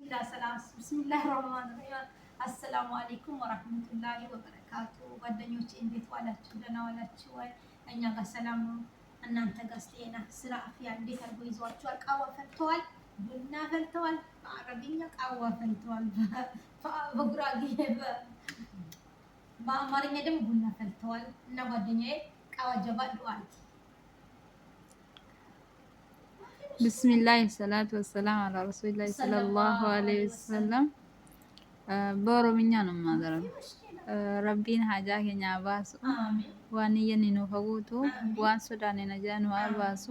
إلى سلام بسم الله الرحمن الرحيم السلام عليكم ورحمة الله وبركاته ጓደኞቼ እንዴት ዋላችሁ? ደህና ዋላችሁ ወይ? እኛ ጋር ሰላም ነው። እናንተ ጋር ጤና፣ ስራ፣ አፍያ እንዴት አድርጎ ይዟችኋል? ቃዋ ፈልተዋል፣ ቡና ፈልተዋል፣ በአረብኛ ቃዋ ፈልተዋል፣ በጉራጌ በአማርኛ ደግሞ ቡና ፈልተዋል። እና ጓደኛዬ ቃዋ ጀባ ዱአል ቢስሚላህ ሰላቱ ወሰላም አላ ረሱሊላህ ሰለላሁ ዐለይሂ ወሰለም። በኦሮምኛ ነው የማደርገው። ረቢን ሀጃ ኬኛ ባሱ ዋን የኒኑ ፈጉቱ ዋን ሶዳኔ ነጃኑ አባሱ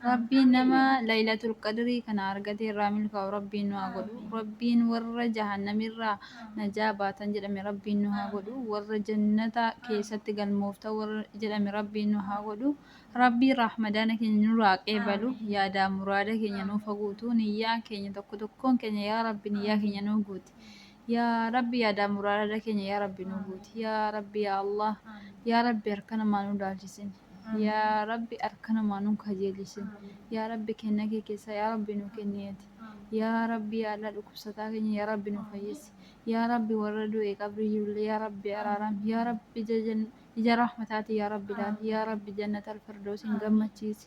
ረቢን ነማ ለይለቱል ቀድሪ ከና አርገቴ ራሚል ካው ረቢን ነው አጎዱ ረቢን ወረ ጀሃነሚራ ነጃ ባተን ጀደሚ ረቢን ነው አጎዱ ወረ ጀነታ ኬሰት ገልሞፍታ ወረ ጀደሚ ረቢን ነው አጎዱ ረቢ ራህመዳነ ኬኛ ኑራ ቀበሉ ያዳ ሙራደ ኬኛ ነው ፈጉቱ ንያ ኬኛ ተኩ ኬኛ ያ ረቢ ንያ ኬኛ ነው ጉት يا ربي يا دامورا لك يا ربي نبوت يا ربي يا الله يا ربي أركنا ما ندالجسن يا ربي أركنا ما نكهجلسن يا ربي كنك كيسا يا ربي نكنيت يا ربي يا الله لكبستاك يا ربي نفيس يا ربي وردو قبري يا ربي أرارم يا ربي جن يا رحمتاتي يا ربي لا يا ربي جنة الفردوس نجمتيس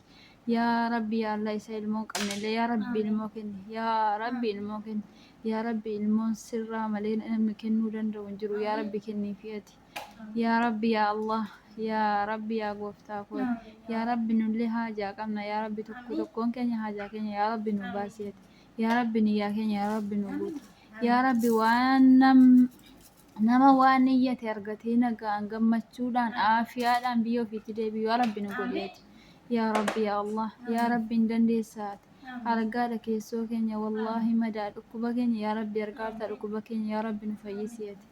يا ربي يا الله يسهل موكن يا ربي الموكن يا ربي الموكن يا ربي المون سر ملين مكن ودن ونجرو يا ربي كني فيتي يا ربي يا الله يا ربي يا غفتاكو يا ربي نلها جاكمنا يا ربي تكون كني حاجه كني يا ربي نباسيت يا ربي نيا كني يا ربي نبوت يا ربي وانم nama waan iyyate argatee nagaan gammachuudhaan aafiyaadhaan biyya ofiitti deebi'u yaa rabbi nu godheeti yaa rabbi yaa allah yaa rabbi hin dandeessaati argaadha keessoo keenya wallaahi madaa dhukkuba keenya yaa rabbi argaadha dhukkuba keenya yaa rabbi nu fayyisiyeeti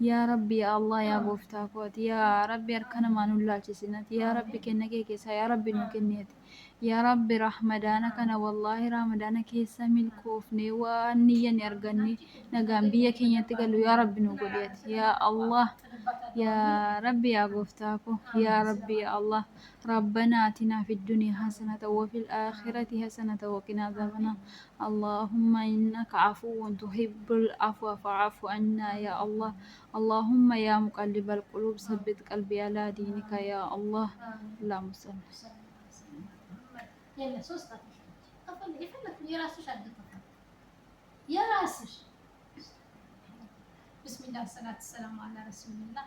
yaa rabbi yaa allah yaa gooftaa kooti yaa rabbi harka namaa nu laalchisinati yaa rabbi kenna kee keessaa yaa rabbi nu kenneeti yaa rabbi rahmadaana kana wallaahi ramadana keessa milkoofne waan niyyan arganne nagaan biyya keenyatti galu yaa rabbi nu godheeti yaa allah يا ربي يا غفتاكو يا ربي يا الله ربنا آتنا في الدنيا حسنة وفي الآخرة حسنة وقنا عذاب النار اللهم إنك عفو تحب العفو فاعف عنا يا الله اللهم يا مقلب القلوب ثبت قلبي على دينك يا الله اللهم صل يلا صوص يفلك يا راسش يا راسش بسم الله والصلاة والسلام على رسول الله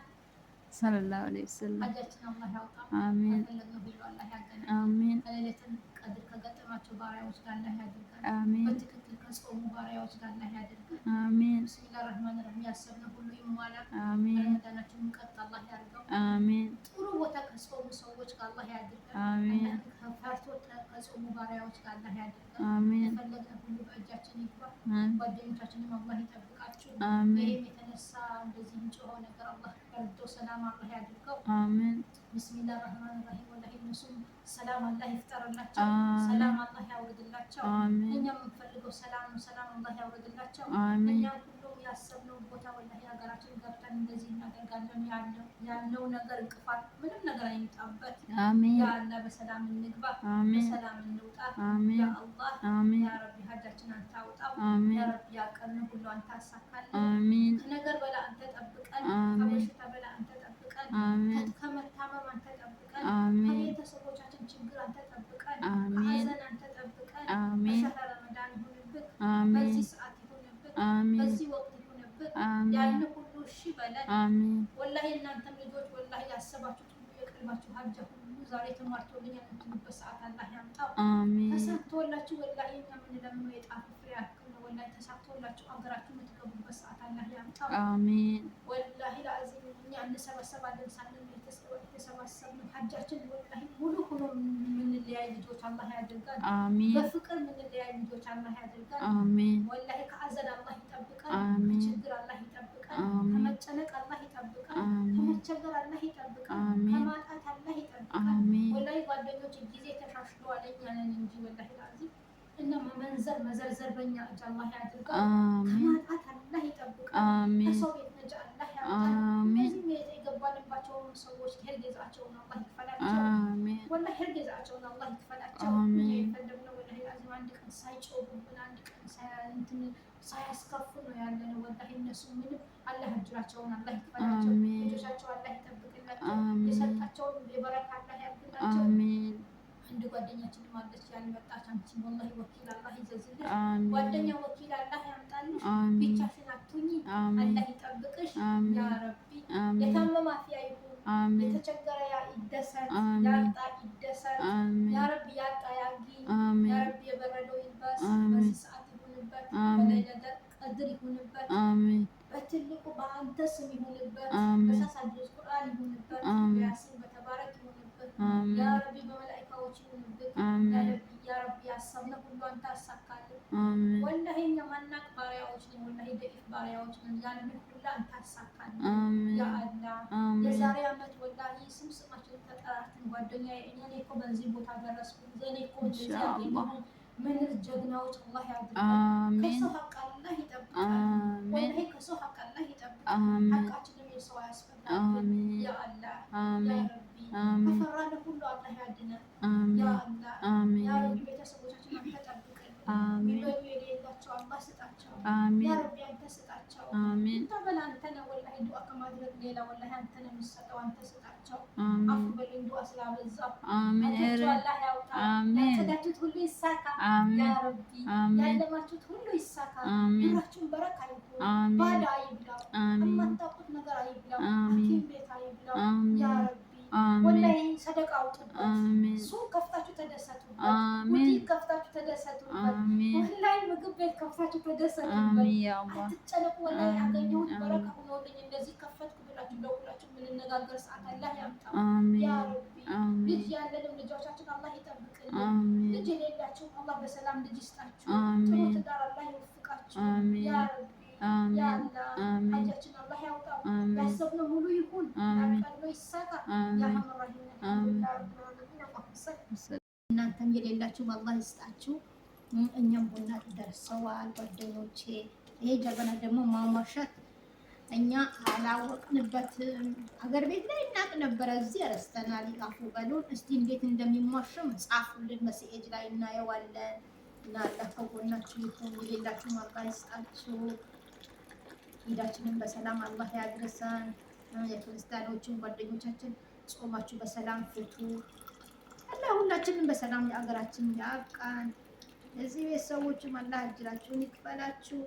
صلى الله عليه وسلم حاجاتنا الله يعطى آمين الله يعطينا آمين ليلة قدر كقدماتو باريوش قال الله يعطيك آمين بتكتل كصوم باريوش قال الله يعطيك آمين بسم الله الرحمن الرحيم ياسرنا كله يموالا آمين رمضاناتنا مقطع الله يرضى آمين ጥሩ ቦታ ከጾሙ ሰዎች ጋር አላህ ያድርገን። آمين ከፈርቶ ከጾሙ ባሪያዎች ጋር አላህ ያድርገን። آمين የፈለግነው ሁሉ በእጃችን ይግባ። ጓደኞቻችንም አላህ ይጠብቃችሁ። آمين ይህም የተነሳ እንደዚህ እንጮኸው ነገር አላህ ረድቶ ሰላም አላህ ያድርገው። آمين ቢስሚላህ ራህማን ራሂም ወላሂ እነሱም ሰላም አላህ ይፍጠርላቸው፣ ሰላም አላህ ያውርድላቸው። آمين እኛም የምንፈልገው ሰላም ነው፣ ሰላም አላህ ያውርድላቸው። آمين እኛም ሁሉም ያሰብነው ቦታ ወላሂ ሀገራችን ገብተን እንደዚህ እናደርጋለን ያለው ነገር እንቅፋት ምንም ነገር አይምጣበት። آمين ያ አላህ በሰላም እንግባ፣ آمين በሰላም እንውጣ። آمين ያ አላህ آمين ያ ረቢ ሀጃችን አንተ አውጣው። آمين ያ ረቢ ያቀርን ሁሉ አንተ አሳካልን። آمين ከነገር በላይ አንተ ጠብቀን፣ آمين ከበሽታ በላይ አንተ ጠብቀን፣ آمين ከመታመም አንተ ጠብቀን፣ آمين ከቤተሰቦቻችን ችግር አንተ ጠብቀን፣ آمين ከሀዘን አንተ ጠብቀን። آمين በሸህረ ረመዳን ይሁንብህ፣ آمين በዚህ ሰዓት ይሁንብህ፣ آمين በዚህ ወቅት ይሁንብህ። آمين ያን ሁሉ እሺ በለን። آمين ወላሂ እናንተም ልጆች ወላሂ ያሰባችሁት ሁሉ የቀልባችሁ ሀጃ ሁሉ ዛሬ ተሟልቶልኝ የምትሉበት ሰዓት አላህ ያምጣው። آمين ተሳክቶላችሁ ወላሂ እኛ የምንለምነው የጣፍ ፍሬ ያክል ነው። ወላሂ ተሳክቶላችሁ አገራችሁ የምትገቡበት ሰዓት አላህ ያምጣው። آمين ወላሂ ለአዚም እኛ እንሰበሰባለን ሳንል የተሰባሰብነው ሀጃችን ወላሂ ሙሉ ሆኖ የምንለያይ ልጆች አላህ ያድርጋል። آمين በፍቅር የምንለያይ ልጆች አላህ ያድርጋል። آمين ወላሂ ከአዘን አላህ ይጠብቀን፣ آمين ከችግር አላህ ይጠብቀን፣ آمين ከመጨነቅ አላህ ይጠብቀን፣ آمين ከመቸገር አላህ ይጠብቀን፣ آمين ከማጣት አላህ ይጠብቀን። آمين ወላሂ ጓደኞች ጊዜ ተሻሽሏል እኛ ነን እንጂ ወላሂ ለአዚም እና መዘርዘር በእኛ እጅ አላህ ያድርገው። آمين ከማጣት አላህ ይጠብቀን፣ آمين ከሰው ቤት ነጃ አላህ ያውጣን። آمين እነዚህም የገባንባቸውን ሰዎች ሄርጌዛቸውን አላህ ይክፈላቸው። آمين ወላሂ ሄርጌዛቸውን አላህ ይክፈላቸው። آمين የፈለግነው ወላሂ ለአዚም አንድ ቀን ሳይጮቡብን አንድ ቀን እንትን ሳያስከፉ ነው ያለን። ወላሂ እነሱ ምንም አላህ እጅራቸውን አላህ ይክፈላቸው፣ ልጆቻቸው አላህ ይጠብቅላቸው፣ የሰጣቸውን የበረካ አላህ ያድላቸው። አንድ ጓደኛችን ማለች ያልመጣች አንቺ ወላሂ ወኪል አላህ ይዘዝልሽ፣ ጓደኛ ወኪል አላህ ያምጣልሽ፣ ብቻሽን አትሁኚ፣ አላህ ይጠብቅሽ ያ ረቢ። የታመመ አፍያ ይሁን፣ የተቸገረ ይደሰት፣ ያጣ ይደሰት ያ ረቢ፣ ያጣ ያግኝ ያ ረቢ። የበረደው ይልበስ በዚህ ሰዓት ይሁንበት፣ በለይለተ ቀድር ይሁንበት፣ በትልቁ በአንተ ስም ይሁንበት፣ በሳሳጆች ቁርአን ይሁንበት፣ ያሲን በተባረክ ይሁንበት ያ ረቢ፣ በመላእክቶች ይሁንበት ያ ረቢ። ያሰብነው ሁሉ አንተ አሳካልን። ወላሂ እኛ ማናቅ ባሪያዎች ነን፣ ወላሂ ደቂቅ ባሪያዎች ነን። ያንን ሁሉ አንተ አሳካልን ያ አላህ። የዛሬ ዓመት ወላሂ ስማችንን ተጠራርተን ጓደኛዬ እኔ እኮ በዚህ ቦታ ደረስኩ፣ እኔ እኮ እንደዚህ ያገኘሁ ምን ጀግናዎች አላህ ያድርገን። ከሰው ሀቅ አላህ ይጠብቃል። ወላሂ ከሰው ሀቅ አላህ ይጠብቃል። ሀቃችንን የሰው አያስፈልግም ያ አላህ ያ ረቢ። ከፈራን ሁሉ አላህ ያድነን ያ አላህ ያ ረቢ። ቤተሰቦቻችን አንተ ጠብቅልን። የሚበሉ የሌላቸው አላህ ስጣቸው ያ ረቢ፣ አንተ ስጣቸው። ተበላ አንተ ነህ ወላሂ ዱዓ ከማድረግ ሌላ ወላሂ አንተ ነህ የምትሰጠው፣ አንተ ስጣቸው። አፉ በልን ዱዓ ስላበዛው አላህ ያውጣ። ያቀዳችሁት ሁሉ ይሳካ ያ ረቢ፣ ያለማችሁት ሁሉ ይሳካ። ኑራችሁን በረካ ይሁን፣ ባዳ አይብላው፣ የማታውቁት ነገር አይብላው፣ ሐኪም ቤት አይብላው ያ ረቢ። ወላሂ ሰደቃ አውጡበት፣ ሱቅ ከፍታችሁ ተደሰቱበት፣ ቡቲክ ከፍታችሁ ተደሰቱበት፣ ወላሂ ምግብ ቤት ከፍታችሁ ተደሰቱበት። አትጨነቁ። ወላሂ ያገኘሁት በረካ ሆኖልኝ እንደዚህ ከፈትኩ ብላችሁ ደውላችሁ የምንነጋገር ሰዓት አላህ ያምጣው ያ ረቢ። ልጅ ያለንም ልጆቻችን አላህ ይጠብቅልን። ልጅ የሌላችሁም አላህ በሰላም ልጅ ይስጣችሁ። ጥሩ ትዳር አላህ ይወፍቃችሁ ያ ረቢ ያ አላህ። ሀጃችን አላህ ያውጣው፣ ያሰብነው ሙሉ ይሁን፣ ያቀድነው ይሳካ ያ እናንተም የሌላችሁም አላህ ይስጣችሁ። እኛም ቡና ደርሰዋል ጓደኞቼ። ይሄ ጀበና ደግሞ ማሟሸት እኛ አላወቅንበትም። ሀገር ቤት ላይ እናቅ ነበረ፣ እዚህ ረስተናል። አፉ በሉን። እስቲ እንዴት እንደሚሟሸም ጻፉልን፣ መሴጅ ላይ እናየዋለን። እና አላህ ከጎናችሁ ይሁን። የሌላችሁም አላህ ይስጣችሁ። ሂዳችንን በሰላም አላህ ያድርሰን። የክርስቲያኖችን ጓደኞቻችን ጾማችሁ በሰላም ፍቱ። አላህ ሁላችንን በሰላም የሀገራችን ያብቃን። እዚህ ቤት ሰዎችም አላህ እጅራችሁን ይክፈላችሁ።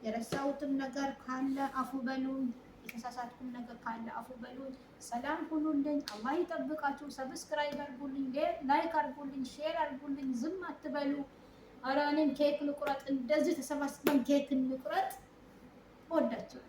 የረሳሁትም ነገር ካለ አፉ በሉን፣ የተሳሳትኩም ነገር ካለ አፉ በሉን። ሰላም ሁኑልኝ፣ አላህ ይጠብቃችሁ። ሰብስክራይብ አድርጉልኝ፣ ላይክ አድርጉልኝ፣ ሼር አድርጉልኝ። ዝም አትበሉ። ኧረ እኔም ኬክ ልቁረጥ፣ እንደዚህ ተሰባስበን ኬክ እንቁረጥ። ወዳችሁ